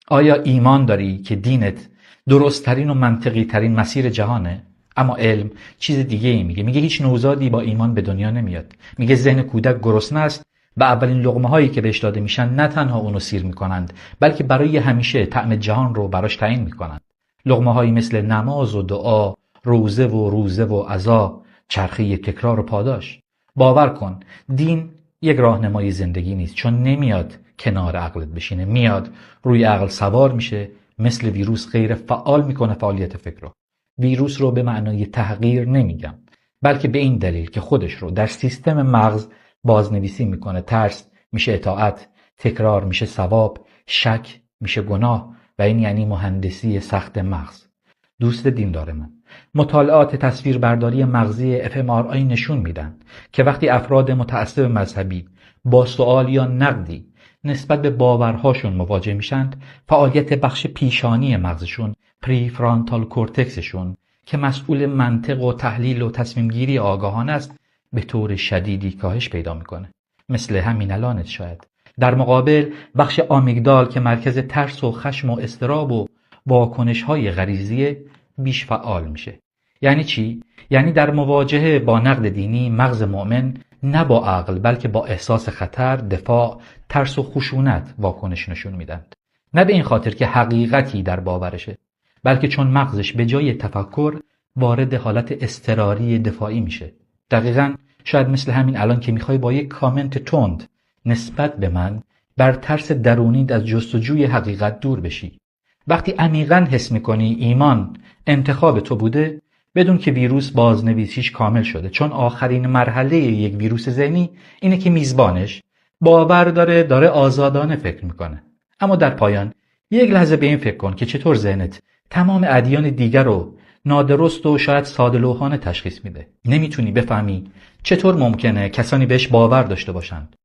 آیا ایمان داری که دینت درست‌ترین و منطقی‌ترین مسیر جهانه؟ اما علم چیز دیگه ای میگه هیچ نوزادی با ایمان به دنیا نمیاد. میگه ذهن کودک گرسنه است و اولین لقمه هایی که بهش داده میشن نه تنها اونو سیر میکنند، بلکه برای همیشه طعم جهان رو براش تعیین میکنند. لقمه هایی مثل نماز و دعا، روزه و عزا، چرخه تکرار و پاداش. باور کن دین یک راهنمای زندگی نیست، چون نمیاد کنار عقلت بشینه، میاد روی عقل سوار میشه، مثل ویروس غیر فعال میکنه فعالیت فکر رو. ویروس رو به معنای تحقیر نمیگم، بلکه به این دلیل که خودش رو در سیستم مغز بازنویسی میکنه. ترس میشه اطاعت، تکرار میشه ثواب، شک میشه گناه و این یعنی مهندسی سخت مغز. دوست دیندار من، مطالعات تصویربرداری مغزی fMRI نشون میدن که وقتی افراد متعصب مذهبی با سوال یا نقدی نسبت به باورهاشون مواجه میشند، فعالیت بخش پیشانی مغزشون، پریفرانتال کورتکسشون که مسئول منطق و تحلیل و تصمیم گیری آگاهانه است، به طور شدیدی کاهش پیدا میکنه. مثل همین الانت شاید. در مقابل بخش آمیگدال که مرکز ترس و خشم و اضطراب و واکنش‌های غریزی بیش فعال میشه. یعنی چی؟ یعنی در مواجهه با نقد دینی مغز مؤمن نه با عقل بلکه با احساس خطر، دفاع، ترس و خشونت واکنش نشون میدند. نه به این خاطر که حقیقتی در باورشه، بلکه چون مغزش به جای تفکر وارد حالت اضطراری دفاعی میشه. دقیقاً شاید مثل همین الان که میخوای با یک کامنت تند نسبت به من بر ترس درونیت از جستجوی حقیقت دور بشی. وقتی عمیقاً حس میکنی ایمان انتخاب تو بوده، بدون که ویروس بازنویسیش کامل شده، چون آخرین مرحله یک ویروس ذهنی اینه که میزبانش باور داره آزادانه فکر میکنه. اما در پایان یک لحظه به این فکر کن که چطور ذهنت تمام ادیان دیگر رو نادرست و شاید ساده‌لوحانه تشخیص میده. نمیتونی بفهمی چطور ممکنه کسانی بهش باور داشته باشند.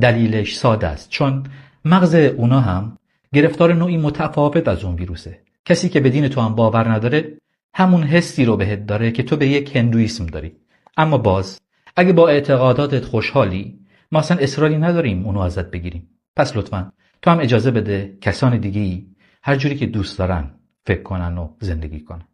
دلیلش ساده است، چون مغز اونا هم گرفتار نوعی متفاوت از اون ویروسه. کسی که به دین تو هم باور نداره همون حسی رو بهت داره که تو به یک هندویسم داری. اما باز اگه با اعتقاداتت خوشحالی، ما اصلا اصراری نداریم اونو ازت بگیریم. پس لطفاً تو هم اجازه بده کسان دیگه‌ای هر جوری که دوست دارن فکر کنن و زندگی کنن.